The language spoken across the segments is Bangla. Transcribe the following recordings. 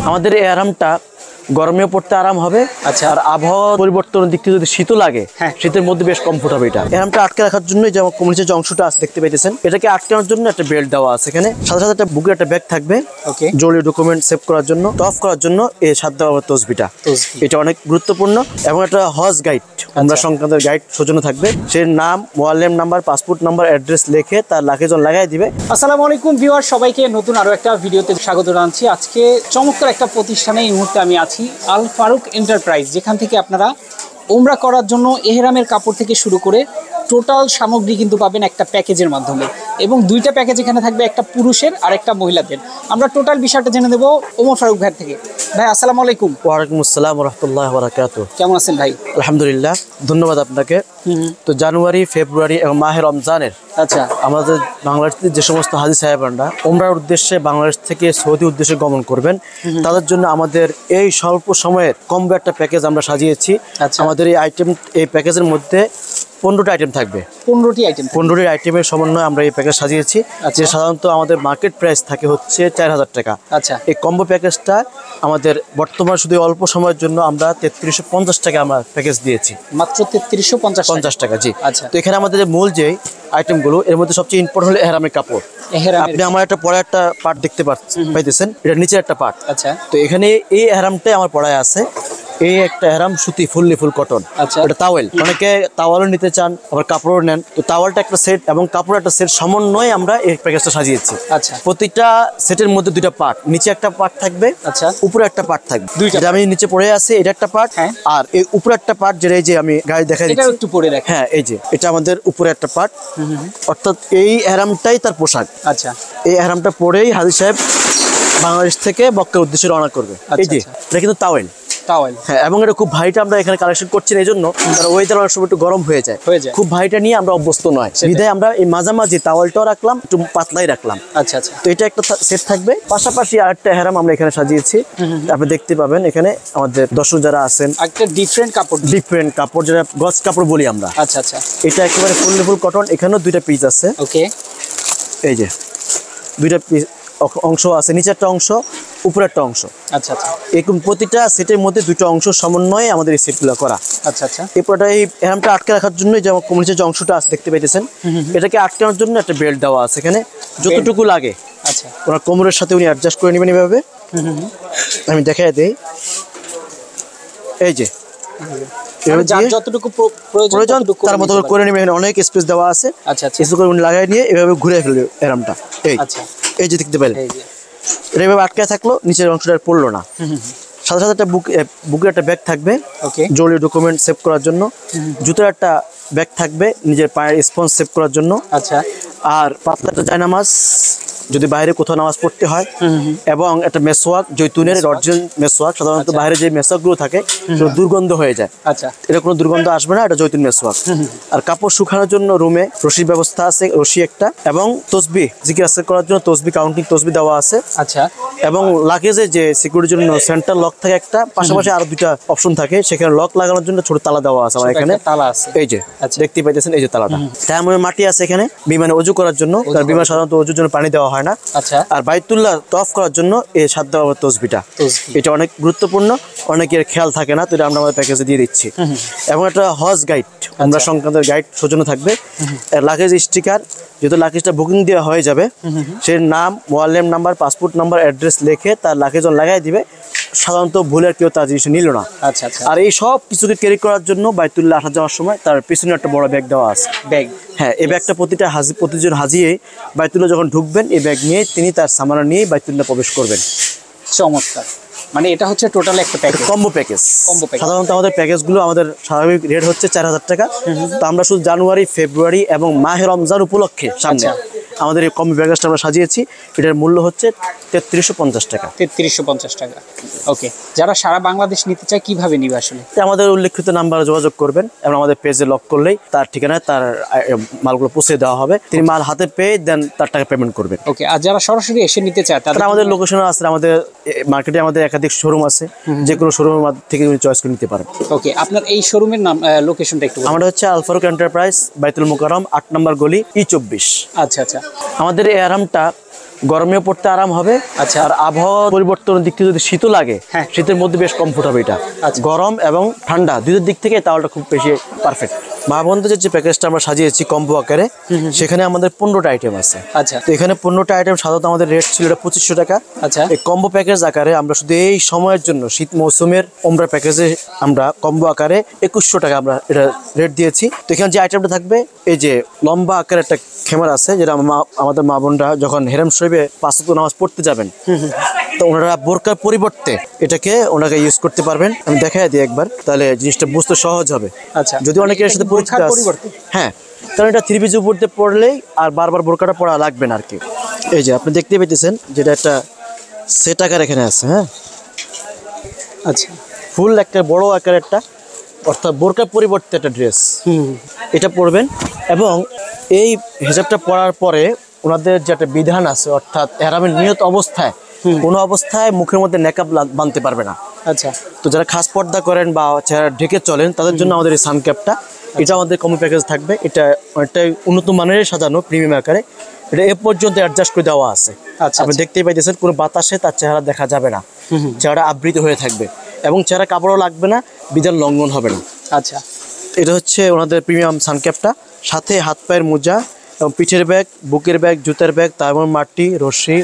আমাদের এই আরামটা গরমেও পড়তে আরাম হবে। আচ্ছা। আর আবহাওয়া পরিবর্তনের দিক থেকে যদি শীতও লাগে, শীতের মধ্যে বেশ কমফোর্ট হবে। এটা আরামটা আটকে রাখার জন্য যে আমার কোমরের যে অংশটা আছে দেখতে পাইতেছেন, এটাকে আটকানোর জন্য একটা বেল্ট দেওয়া আছে এখানে। সাথে সাথে একটা বুকের একটা ব্যাগ থাকবে জরুরি ডকুমেন্ট সেভ করার জন্য। অফ করার জন্য এই সাথে দেওয়া তসবিটা, এটা অনেক গুরুত্বপূর্ণ। এবং একটা হজ গাইড, আমরা সংক্রান্ত গাইড সৌজন্য থাকবে। সে নাম, mobile number, passport number, address লিখে তার লাগেজন লাগাই দিবে। আসসালামু আলাইকুম ভিউয়ার, সবাইকে নতুন আরো একটা ভিডিওতে স্বাগত জানাচ্ছি। আজকে চমৎকার একটা প্রতিষ্ঠানে এই মুহূর্তে আমি আছি, আল ফারুক এন্টারপ্রাইজ, যেখান থেকে আপনারা উমরা করার জন্য এহরামের কাপড় থেকে শুরু করে টোটাল সামগ্রী কিন্তু পাবেন একটা প্যাকেজের মাধ্যমে। এবং দুইটা প্যাকেজ এখানে থাকবে, একটা পুরুষের আর একটা মহিলাদের। আমরা টোটাল বিষয়টা জেনে দেবো ওমর ফারুক ভাই থেকে। ভাই আসসালামু আলাইকুম। ওয়ালাইকুম আসসালাম ওয়া রাহমাতুল্লাহি ওয়া বারাকাতুহু। কেমন আছেন ভাই? আলহামদুলিল্লাহ, ধন্যবাদ আপনাকে। তো জানুয়ারি, ফেব্রুয়ারি এবং মাহে রমজানের আমাদের বাংলাদেশের যে সমস্ত হাজী সাহেবানরা উমরার উদ্দেশ্যে বাংলাদেশ থেকে সৌদি উদ্দেশ্যে গমন করবেন, তাদের জন্য আমাদের এই স্বল্প সময়ের কম্বো একটা প্যাকেজ আমরা সাজিয়েছি। আমাদের এই প্যাকেজের মধ্যে 15টা আইটেম থাকবে। 15টি আইটেমের সমন্বয়ে আমরা এই প্যাকেজ সাজিয়েছি, যে সাধারণত আমাদের মার্কেট প্রাইস থাকে হচ্ছে 4000 টাকা। এই কম্বো প্যাকেজটা আমাদের বর্তমান শুধু অল্প সময়ের জন্য আমরা 3350 টাকা আমরা প্যাকেজ দিয়েছি, মাত্র 3350 টাকা। জি। তো এখানে আমাদের মূল যে আইটেমগুলো, এর মধ্যে সবচেয়ে ইম্পর্টেন্ট হলো এহরামের কাপড়। আপনি আমার একটা পরে একটা পার্ট দেখতে পাইতেছেন, এটা নিচের একটা পার্ট। তো এখানে এই এহরামটাই আমার পড়ায় আছে। এই একটা এহরাম সুতি, ফুললি ফুল কটন। এটা তাওয়েল, অনেকে তাওয়ালও নিতে চান, আবার কাপড়ও নেন। তো তাওয়ালটা একটা সেট এবং কাপড় একটা সেট সমন্বয়ে আমরা এই প্যাকেজটা সাজিয়েছি। প্রতিটা সেটের মধ্যে দুইটা পার্ট, নিচে একটা পার্ট থাকবে, উপরে একটা পার্ট থাকবে। যেটা আমি নিচে পড়ে আছি এটা একটা পার্ট, আর এই উপরে একটা পার্ট যেটা এই যে আমি গায়ে দেখা দিচ্ছি, হ্যাঁ এই যে এটা আমাদের উপরে একটা পার্ট। অর্থাৎ এই এহরামটাই তার পোশাক। এই এহরামটা পরেই হাজী সাহেব বাংলাদেশ থেকে মক্কার উদ্দেশ্যে রওনা করবে। এই যে এটা কিন্তু তাওয়েল। হ্যাঁ, এবং এটা খুব ভারীটা আমরা এখানে কালেকশন করছি এই জন্য, কারণ ওয়েদার অনেক সময় একটু গরম হয়ে যায়। খুব ভারীটা নিয়ে আমরা অভ্যস্ত নয়, বিধায় আমরা এই মাঝামাঝি তাওয়ালটাও রাখলাম, একটু পাতলাই রাখলাম। তো এটা একটা সেট থাকবে। পাশাপাশি আরেকটা এহরাম আমরা এখানে সাজিয়েছি, আপনি দেখতে পাবেন। এখানে আমাদের দর্শক যারা আছেন, একটা ডিফারেন্ট কাপড় যেটা গজ কাপড় বলি আমরা। এটা একেবারে ফুললি ফুল কটন। এখানেও দুইটা পিস আছে। এই যে দুইটা পিস অংশ আছে, নিচে একটা অংশ, উপরে একটা অংশ। এরকম প্রতিটা সেটের মধ্যে দুটো অংশ সমন্বয়ে আমাদের এই সেটগুলো করা। এরপরটা এই এহরামটা আটকে রাখার জন্য যে আমার কোমরের যে অংশটা আছে দেখতে পাইতেছেন, এটাকে আটকানোর জন্য একটা বেল্ট দেওয়া আছে এখানে। যতটুকু লাগে ওনার কোমরের সাথে উনি অ্যাডজাস্ট করে নেবেন এভাবে। আমি দেখাই দেই, এই যে যতটুকু প্রয়োজন তার মতো করে নেবেন। অনেক স্পেস দেওয়া আছে, উনি লাগাই নিয়ে এভাবে ঘুরে ফেলবে এহরামটা। এই যে দেখতে পেলেন, এটা এভাবে আটকে থাকলো, নিচের অংশটা পড়লো না। সাথে সাথে একটা বুকের একটা ব্যাগ থাকবে জরুরি ডকুমেন্ট সেভ করার জন্য। জুতোর একটা ব্যাগ থাকবে নিজের পায়ের স্পঞ্জ সেভ করার জন্য। আর পাতলা একটা জায়নামাজ যদি বাইরে কোথাও নামাজ পড়তে হয়, এবং একটা মেসওয়াক, জৈতুনের অরিজিনাল মেসওয়াক। সাধারণত বাইরে যে মেসওয়াকগুলো থাকে দুর্গন্ধ হয়ে যায়, এটা কোনো দুর্গন্ধ আসবে না, এটা জৈতুন মেসওয়াক। আর কাপড় শুকানোর জন্য রুমে রশির ব্যবস্থা আছে, রশি একটা, এবং তসবিহ জিকির আজকার করার জন্য তসবিহ, কাউন্টিং তসবিহ দেওয়া আছে। এবং লাগেজে যে সিকিউরিটির জন্য সেন্টার লক থাকে একটা, পাশাপাশি আরো দুইটা অপশন থাকে, সেখানে লক লাগানোর জন্য ছোট তালা দেওয়া আছে আমার এখানে। এই যে দেখতে পাইতেছেন, এই যে তালাটা। তারপরে মাটি আছে এখানে বিমানে অজু করার জন্য, কারণ বিমান সাধারণত অজুর জন্য পানি দেওয়া হয় না। আর বাইতুল্লাহ তওয়াফ করার জন্য এই সাত দেওয়া তসবিটা, এটা অনেক গুরুত্বপূর্ণ, অনেকের খেয়াল থাকে না, তো এটা আমরা আমাদের প্যাকেজে দিয়ে দিচ্ছি। এবং একটা হজ গাইড, আমরা সংক্রান্ত গাইড সৌজন্য থাকবে। লাগেজ স্টিকার, যেহেতু লাগেজটা বুকিং দেওয়া হয়ে যাবে, সে নাম, mobile number, passport number, address লিখে তার লাগেজন লাগাই দিবে। সাধারণত ভুলের কেউ তার জিনিস নিল না। আর এই সব কিছুকে ক্যারি করার জন্য বাইতুল্লাহ আসা যাওয়ার সময় তার পিছনে একটা বড় ব্যাগ দেওয়া আছে। হ্যাঁ, এই ব্যাগটা প্রতিজন হাজিয়ে বাইতুল্লাহ যখন ঢুকবেন, এই ব্যাগ নিয়ে তিনি তার সামানা নিয়ে বাইতুল্লাহ প্রবেশ করবেন। চমৎকার। মানে এটা হচ্ছে টোটাল একটা প্যাকেজ, কম্বো প্যাকেজ। সাধারণত আমাদের প্যাকেজগুলো আমাদের স্বাভাবিক রেট হচ্ছে 4000 টাকা। তো আমরা শুধু জানুয়ারি, ফেব্রুয়ারি এবং মাহে রমজান উপলক্ষে সামনে আমাদের এই কম্বো প্যাকেজটা আমরা সাজিয়েছি। এটার মূল্য হচ্ছে 3350 টাকা। 3350 টাকা। ওকে, যারা সারা বাংলাদেশ নিতে চায় কিভাবে নিবে আসলে? আমাদের উল্লেখিত নাম্বারে যোগাযোগ করবেন, এবং আমাদের পেজে লক করলেই তার ঠিকানায় তার মালগুলো পৌঁছে দেওয়া হবে। তিনি মাল হাতে পেয়ে দেন তার টাকা পেমেন্ট করবেন। ওকে, আর যারা সরাসরি এসে নিতে চায় তারা আমাদের লোকেশনে আছে, আমাদের মার্কেটে আমাদের একাধিক শোরুম আছে, যে কোনো শোরুমের থেকে চয়েস করে নিতে পারেন। ওকে, আপনার এই শোরুমের নাম, লোকেশনটা একটু? আমরা হচ্ছে আল ফারুক এন্টারপ্রাইজ, বাইতুল মুকাররম, 8 নম্বর গলি, E24। আচ্ছা। আমাদের এই আরামটা গরমেও পড়তে আরাম হবে। আচ্ছা। আর আবহাওয়া পরিবর্তনের দিক থেকে যদি শীতও লাগে, হ্যাঁ। শীতের মধ্যে বেশ কমফোর্ট হবে এটা। আচ্ছা। গরম এবং ঠান্ডা দুইটার দিক থেকে তাহলে খুব বেশি পারফেক্ট। মা বোনদের যে প্যাকেজটা আমরা সাজিয়েছি কম্বো আকারে, সেখানে আমাদের 15টা আইটেম আছে। আচ্ছা। তো এখানে 15টা আইটেম সাধারণত আমাদের রেট ছিল এটা 2500 টাকা। আচ্ছা। এই কম্বো প্যাকেজ আকারে আমরা শুধু এই সময়ের জন্য শীত মৌসুমের ওমরা প্যাকেজে আমরা কম্বো আকারে 2100 টাকা আমরা এটা রেট দিয়েছি। তো এখানে যে আইটেমটা থাকবে, এই যে লম্বা আকারে একটা খেমার আছে, যেটা আমাদের মা বোনরা যখন হেরাম শরীফে 5 ওয়াক্ত নামাজ পড়তে যাবেন, তো ওনারা বোরকার পরিবর্তে এটাকে ওনাকে ইউজ করতে পারবেন। আমি দেখাই দিই একবার, তাহলে জিনিসটা বুঝতে সহজ হবে। আচ্ছা। যদি অনেকের সাথে পরিচিত আছে, পরিবর্তে? হ্যাঁ, কারণ এটা 3 পিস উপর দিয়ে পড়লেই আর বারবার বোরকাটা পড়া লাগবে না আর কি। এই যে আপনি দেখতে পেতেছেন যেটা একটা সেট আকার এখানে আছে। হ্যাঁ, আচ্ছা। ফুল একটা বড় আকার একটা, অর্থাৎ বোরকার পরিবর্তে একটা ড্রেস এটা পরবেন। এবং এই হিজাবটা পরার পরে ওনাদের যে একটা বিধান আছে, অর্থাৎ এহরামের নিয়ত অবস্থায় কোনো অবস্থায় মুখের মধ্যে নেকাব বাঁধতে পারবে না। আচ্ছা। তো যারা খাস পর্দা করেন বা চেহারা ঢেকে চলেন, তাদের জন্য আমাদের এই সানক্যাপটা, এটা আমাদের কম্বো প্যাকেজ থাকবে। এটা অনেকটাই উন্নত মানের সাজানো প্রিমিয়াম আকারে। এটা এ পর্যন্ত অ্যাডজাস্ট করে দেওয়া আছে। আচ্ছা। আপনি দেখতেই পাইতেছেন কোনো বাতাসে তার চেহারা দেখা যাবে না, চেহারা আবৃত হয়ে থাকবে এবং চেহারা কাপড়ও লাগবে না, বিধান লঙ্ঘন হবে না। আচ্ছা। এটা হচ্ছে ওনাদের প্রিমিয়াম সানক্যাপটা, সাথে হাত পায়ের মোজা এবং পিঠের ব্যাগ, বুকের ব্যাগ, জুতার ব্যাগ, তারপর মাটি, রশ্মি,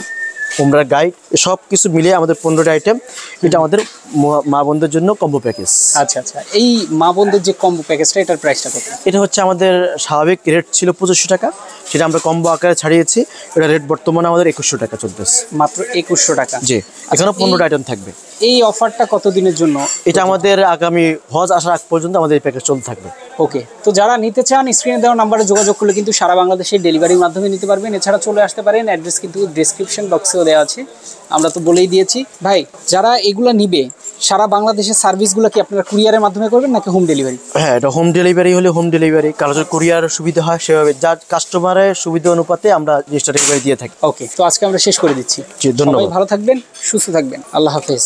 উমরা গাইড, সব কিছু মিলিয়ে আমাদের 15টা আইটেম। এটা আমাদের মা বোনদের জন্য কম্বো প্যাকেজ। আচ্ছা আচ্ছা। এই মা বোনদের যে কম্বো প্যাকেজটা, এটার প্রাইসটা কত? এটা হচ্ছে আমাদের স্বাভাবিক রেট ছিল 2500 টাকা, সেটা আমরা কম্বো আকারে ছাড়িয়েছি। এটা রেট বর্তমানে আমাদের 2100 টাকা চলতেছে। মাত্র 2100 টাকা? জি। এখানে 15টা আইটেম থাকবে। এই অফারটা কতদিনের জন্য? এটা আমাদের আগামী হজ আসার আগ পর্যন্ত আমাদের এই প্যাকেজ চলতে থাকবে। ওকে। তো যারা নিতে চান, স্ক্রিনে দেওয়া নাম্বারে যোগাযোগ করলে কিন্তু সারা বাংলাদেশে ডেলিভারির মাধ্যমে নিতে পারবেন। এছাড়া চলে আসতে পারেন, অ্যাড্রেস কিন্তু ডেসক্রিপশন বক্সেও দেওয়া আছে, আমরা তো বলেই দিয়েছি। ভাই, যারা এগুলো নিবে, সারা বাংলাদেশের সার্ভিসগুলো কি আপনারা কুরিয়ারের মাধ্যমে করবেন নাকি হোম ডেলিভারি? হ্যাঁ, এটা হোম ডেলিভারি হলে হোম ডেলিভারি, কারো যদি কুরিয়ার সুবিধা হয় সেভাবে, যার কাস্টমারের সুবিধা অনুপাতে আমরা জিনিসটা ডেলিভারি দিয়ে থাকি। ওকে। তো আজকে আমরা শেষ করে দিচ্ছি। জি, ধন্যবাদ। সবাই ভালো থাকবেন, সুস্থ থাকবেন। আল্লাহ হাফেজ।